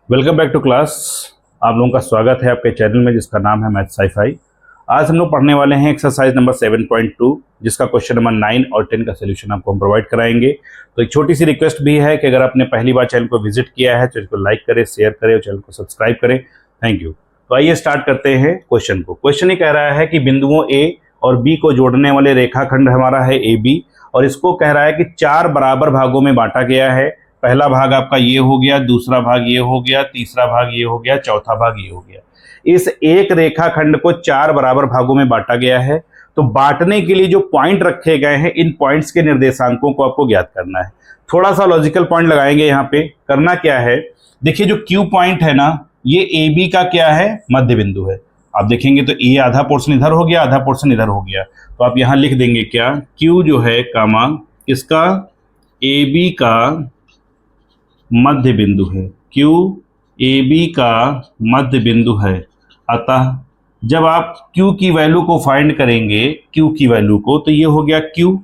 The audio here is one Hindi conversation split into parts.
Welcome back to class. आप लोगों का स्वागत है आपके चैनल में जिसका नाम है मैथ साई-फाई। आज हम लोग पढ़ने वाले हैं एक्सरसाइज नंबर 7.2 जिसका क्वेश्चन नंबर 9 और 10 का सलूशन आपको हम प्रोवाइड कराएंगे। तो एक छोटी सी रिक्वेस्ट भी है कि अगर आपने पहली बार चैनल को विजिट किया है तो इसको लाइक करें, शेयर करें और चैनल को सब्सक्राइब करें। Thank you. तो आइए स्टार्ट करते हैं क्वेश्चन को। क्वेश्चन ये कह रहा है कि बिंदुओं ए और बी को जोड़ने वाले रेखाखंड हमारा है ए बी, और इसको कह रहा है कि 4 बराबर भागों में बांटा गया है। पहला भाग आपका ये हो गया, दूसरा भाग ये हो गया, तीसरा भाग ये हो गया, चौथा भाग ये हो गया। इस एक रेखाखंड को 4 बराबर भागों में बांटा गया है। तो बांटने के लिए जो पॉइंट रखे गए हैं, इन पॉइंट्स के निर्देशांकों को आपको ज्ञात करना है। थोड़ा सा लॉजिकल पॉइंट लगाएंगे यहाँ पे। करना क्या है, देखिए जो क्यू पॉइंट है ना, ये ए बी का क्या है, मध्य बिंदु है। आप देखेंगे तो ये आधा पोर्शन इधर हो गया, आधा पोर्शन इधर हो गया। तो आप यहाँ लिख देंगे क्या, क्यू जो है कामा इसका ए बी का मध्य बिंदु है। क्यू ए बी का मध्य बिंदु है। अतः जब आप Q की वैल्यू को फाइंड करेंगे, Q की वैल्यू को, तो ये हो गया Q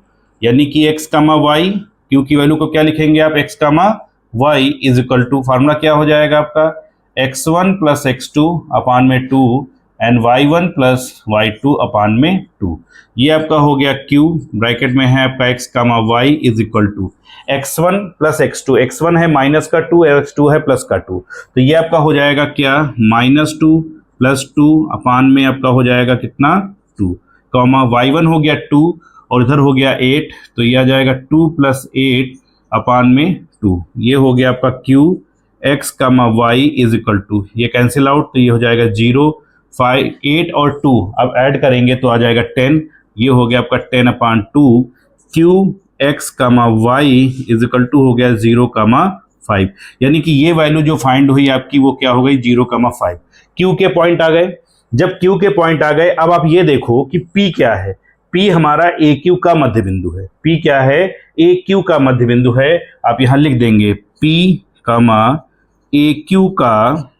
यानी कि x कामा वाई। Q की वैल्यू को क्या लिखेंगे आप, x comma Y is equal to, formula क्या हो जाएगा आपका, x1 प्लस x2 अपान में 2 एंड y1 प्लस y2 अपान में 2। ये आपका हो गया Q, ब्रैकेट में है आपका x comma Y is equal to x1 plus x2। x1 है माइनस का 2, x2 है प्लस का 2। तो ये आपका हो जाएगा क्या, -2 प्लस 2 अपान में आपका हो जाएगा कितना, 2, कॉमा y1 हो गया 2 और इधर हो गया 8, तो ये आ जाएगा 2 प्लस 8 अपान में 2। ये हो गया आपका Q x comma Y is equal to, ये कैंसिल आउट, तो ये हो जाएगा 0, 5, 8 और 2 अब ऐड करेंगे तो आ जाएगा 10। ये हो गया आपका 10 upon 2। Q x comma Y is equal to हो गया 0 कामा 5, यानी कि ये वैल्यू जो फाइंड हुई आपकी वो क्या हो गई, 0 कामा 5। Q के पॉइंट आ गए। जब Q के पॉइंट आ गए, अब आप ये देखो कि P क्या है। P हमारा AQ का मध्य बिंदु है। P क्या है, AQ का मध्य बिंदु है। आप यहां लिख देंगे P कामा AQ का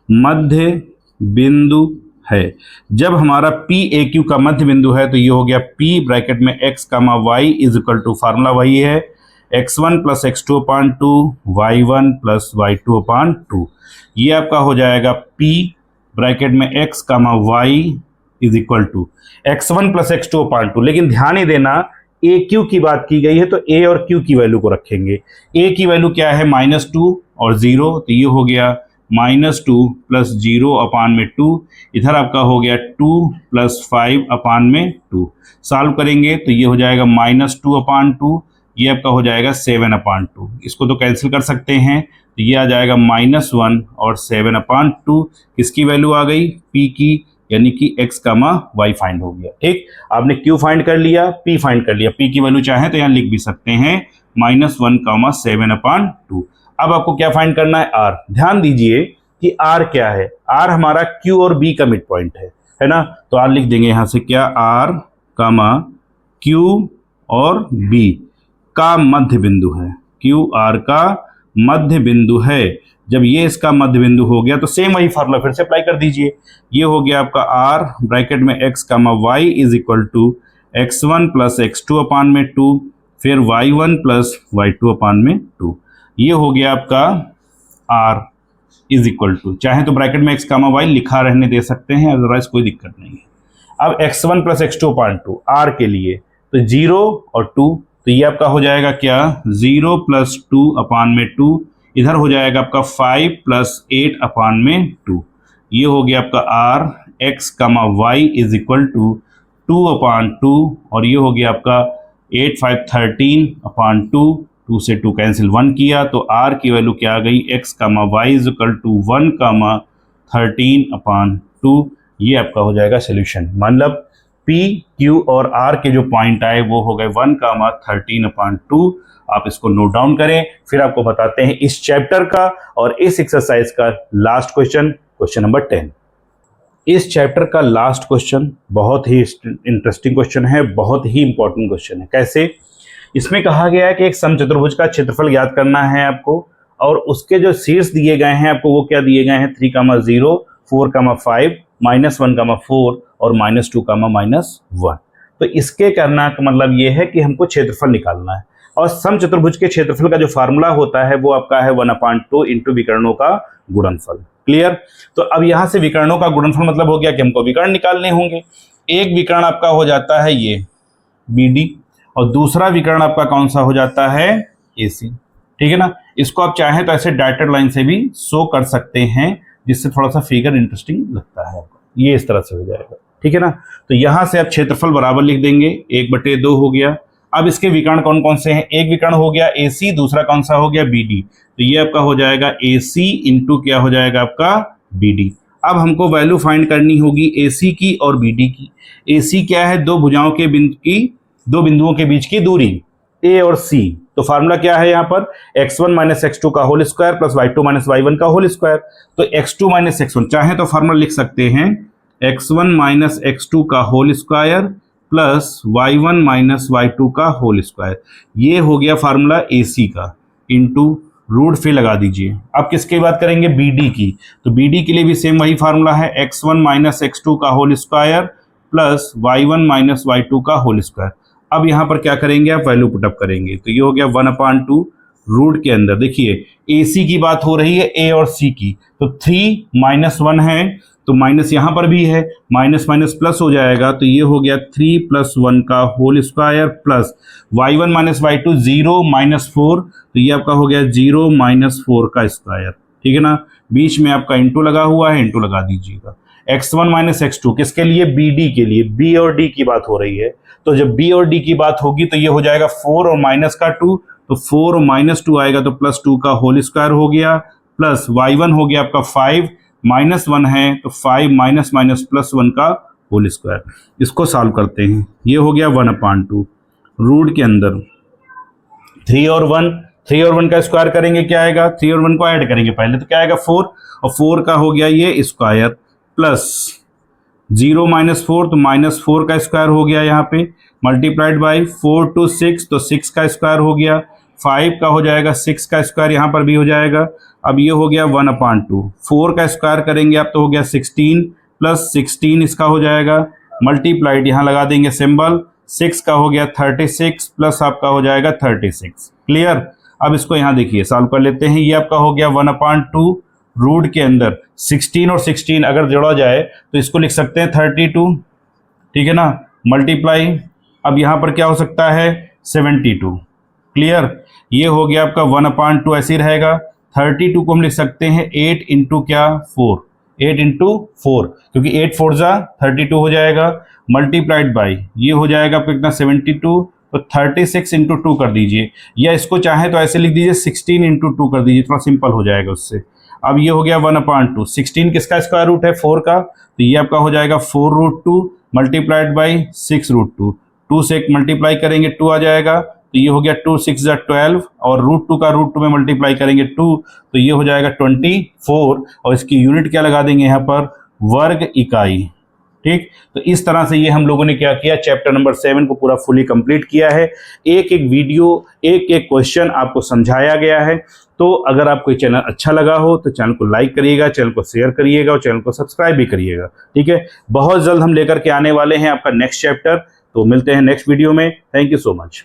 मध्य बिंदु है। जब हमारा P AQ का मध्य बिंदु है तो ये हो गया P ब्रैकेट में x comma Y is equal to, formula वही है x1 plus x2 upon 2, y1 plus y2 अपान 2। ये आपका हो जाएगा P ब्रैकेट में x comma Y is equal to x1 plus x2 upon 2। लेकिन ध्यान ही देना, AQ की बात की गई है तो A और Q की वैल्यू को रखेंगे। A की वैल्यू क्या है, -2 और 0, तो ये हो गया -2 प्लस 0 अपान में 2। इधर आपका हो गया 2 प्लस 5 अपान में 2। सॉल्व करेंगे तो ये हो जाएगा -2 अपान 2, ये आपका हो जाएगा 7 अपान 2। इसको तो कैंसिल कर सकते हैं, तो ये आ जाएगा -1 और 7 अपान 2। किसकी वैल्यू आ गई, P की, यानी कि x कामा वाई फाइंड हो गया। ठीक, आपने Q फाइंड कर लिया, P फाइंड कर लिया। P की वैल्यू चाहे तो यहाँ लिख भी सकते हैं -1 कामा 7 अपान 2। अब आपको क्या फाइंड करना है, R। ध्यान दीजिए कि R क्या है, R हमारा Q और B का मिड पॉइंट है ना। तो R लिख देंगे यहाँ से क्या, R कामा Q और B का मध्य बिंदु है। Q R का मध्य बिंदु है। जब ये इसका मध्य बिंदु हो गया तो सेम वही फार्मूला फिर से अप्लाई कर दीजिए। ये हो गया आपका R ब्रैकेट में x comma Y is equal to x1 plus x2 upon में 2, फिर y1 प्लस y2 अपान में 2। ये हो गया आपका R इज इक्वल टू, चाहे तो ब्रैकेट में x कामा वाई लिखा रहने दे सकते हैं, अदरवाइज कोई दिक्कत नहीं है। अब x1 plus x2 upon 2 R के लिए तो 0 और 2, तो ये आपका हो जाएगा क्या, 0 प्लस 2 अपान में 2। इधर हो जाएगा आपका 5 प्लस 8 अपान में 2। ये हो गया आपका R x comma Y is equal to 2 upon 2, और ये हो गया आपका 8 5 13 अपान 2। 2 से 2 कैंसिल, 1 किया तो R की वैल्यू क्या आ गई, x comma Y is equal to 1 comma 13 upon 2। ये आपका हो जाएगा सोल्यूशन। मतलब P Q और R के जो पॉइंट आए वो हो गए 1 कामा 13 अपान 2। आप इसको नोट डाउन करें, फिर आपको बताते हैं इस चैप्टर का और इस एक्सरसाइज का लास्ट क्वेश्चन, क्वेश्चन नंबर 10। इस चैप्टर का लास्ट क्वेश्चन बहुत ही इंटरेस्टिंग क्वेश्चन है, बहुत ही इंपॉर्टेंट क्वेश्चन है। कैसे, इसमें कहा गया है कि एक समचतुर्भुज का क्षेत्रफल ज्ञात करना है आपको, और उसके जो शीर्ष दिए गए हैं आपको वो क्या दिए गए हैं, 3,0, 4,5, -1,4 और -2, -1। तो इसके करना का मतलब ये है कि हमको क्षेत्रफल निकालना है। और समचतुर्भुज के क्षेत्रफल का जो फार्मूला होता है वो आपका है 1/2 इंटू विकर्णों का गुणनफल। क्लियर। तो अब यहां से विकर्णों का गुणनफल मतलब हो गया कि हमको विकर्ण निकालने होंगे। एक विकर्ण आपका हो जाता है ये BD और दूसरा विकर्ण आपका कौन सा हो जाता है AC। ठीक है ना। इसको आप चाहें तो ऐसे डायरेक्टेड लाइन से भी शो कर सकते हैं, जिससे थोड़ा सा फिगर इंटरेस्टिंग लगता है आपको। ये इस तरह से हो जाएगा। ठीक है ना। तो यहां से आप क्षेत्रफल बराबर लिख देंगे, 1/2 हो गया। अब इसके विकर्ण कौन कौन से हैं? एक विकर्ण हो गया AC, दूसरा कौन सा हो गया BD। तो ये आपका हो जाएगा AC इंटू क्या हो जाएगा आपका BD। अब हमको वैल्यू फाइंड करनी होगी AC की और BD की। AC क्या है? दो भुजाओं के दो बिंदुओं के बीच की दूरी A और C। तो फार्मूला क्या है यहाँ पर? x1 माइनस x2 का whole square plus y2 minus y1 का होल स्क्वायर। तो x2 माइनस x1 चाहे तो फार्मूला लिख सकते हैं x1 माइनस x2 का whole square plus y1 minus y2 का होल स्क्वायर। ये हो गया फार्मूला AC का, इंटू रूट फिर लगा दीजिए। अब किसकी बात करेंगे? BD की। तो BD के लिए भी सेम वही फार्मूला है, x1 माइनस x2 का whole square plus y1 minus y2 का होल स्क्वायर। अब यहाँ पर क्या करेंगे? आप वैल्यू पुटअप करेंगे। तो ये हो गया 1/2 रूट के अंदर। देखिए AC की बात हो रही है A और C की, तो 3 माइनस 1 है तो माइनस यहाँ पर भी है, माइनस माइनस प्लस हो जाएगा। तो ये हो गया 3 + 1 का whole square plus y1 minus y2 0 minus 4। तो ये आपका हो गया 0 माइनस 4 का स्क्वायर। ठीक है ना। बीच में आपका इंटू लगा हुआ है, इंटू लगा दीजिएगा। x1 माइनस x2 किसके लिए? BD के लिए। B और D की बात हो रही है, तो जब B और D की बात होगी तो ये हो जाएगा 4 और माइनस का 2। तो 4 और माइनस 2 आएगा तो +2 का होल स्क्वायर हो गया, प्लस y1 हो गया आपका 5 माइनस 1 है तो 5 माइनस माइनस प्लस 1 का होल स्क्वायर। इसको सॉल्व करते हैं। ये हो गया 1/2 रूट के अंदर 3 और 1 का स्क्वायर करेंगे क्या आएगा? 3 और 1 को ऐड करेंगे पहले तो क्या आएगा? 4 और 4 का हो गया ये स्क्वायर प्लस 0 माइनस 4 तो -4 का स्क्वायर हो गया यहाँ पे, मल्टीप्लाइड बाई 4 to 6 तो 6 का स्क्वायर हो गया, 5 का हो जाएगा 6 का स्क्वायर यहाँ पर भी हो जाएगा। अब ये हो गया 1/2, 4 का स्क्वायर करेंगे आप तो हो गया 16 प्लस 16 इसका हो जाएगा, मल्टीप्लाइड यहाँ लगा देंगे सिंबल, 6 का हो गया 36 प्लस आपका हो जाएगा 36। क्लियर। अब इसको यहाँ देखिए सॉल्व कर लेते हैं। ये आपका हो गया 1/2 रूट के अंदर 16 और 16 अगर जोड़ा जाए तो इसको लिख सकते हैं 32। ठीक है ना। मल्टीप्लाई, अब यहाँ पर क्या हो सकता है? 72। क्लियर। ये हो गया आपका 1/2 ऐसे ही रहेगा। 32 को हम लिख सकते हैं 8 इंटू क्या? 4। 8 इंटू 4 क्योंकि 8 4 जा 32 हो जाएगा, मल्टीप्लाइड बाई ये हो जाएगा आपका कितना? 72। तो 36 इंटू 2 कर दीजिए, या इसको चाहे तो ऐसे लिख दीजिए 16 इंटू 2 कर दीजिए, थोड़ा सिंपल हो जाएगा उससे। अब ये हो गया 1/2, 16 किसका स्क्वायर रूट है? 4 का, तो ये आपका हो जाएगा 4√2 मल्टीप्लाइड बाई 6√2। 2 से मल्टीप्लाई करेंगे 2 आ जाएगा, तो ये हो गया 2 6 जा 12 और √2 का √2 में मल्टीप्लाई करेंगे 2 तो ये हो जाएगा 24 और इसकी यूनिट क्या लगा देंगे यहाँ पर? वर्ग इकाई। ठीक। तो इस तरह से ये हम लोगों ने क्या किया? चैप्टर नंबर 7 को पूरा फुली कंप्लीट किया है। एक एक वीडियो, एक एक क्वेश्चन आपको समझाया गया है। तो अगर आपको चैनल अच्छा लगा हो तो चैनल को लाइक करिएगा, चैनल को शेयर करिएगा और चैनल को सब्सक्राइब भी करिएगा। ठीक है। बहुत जल्द हम लेकर के आने वाले हैं आपका नेक्स्ट चैप्टर। तो मिलते हैं नेक्स्ट वीडियो में। Thank you so much.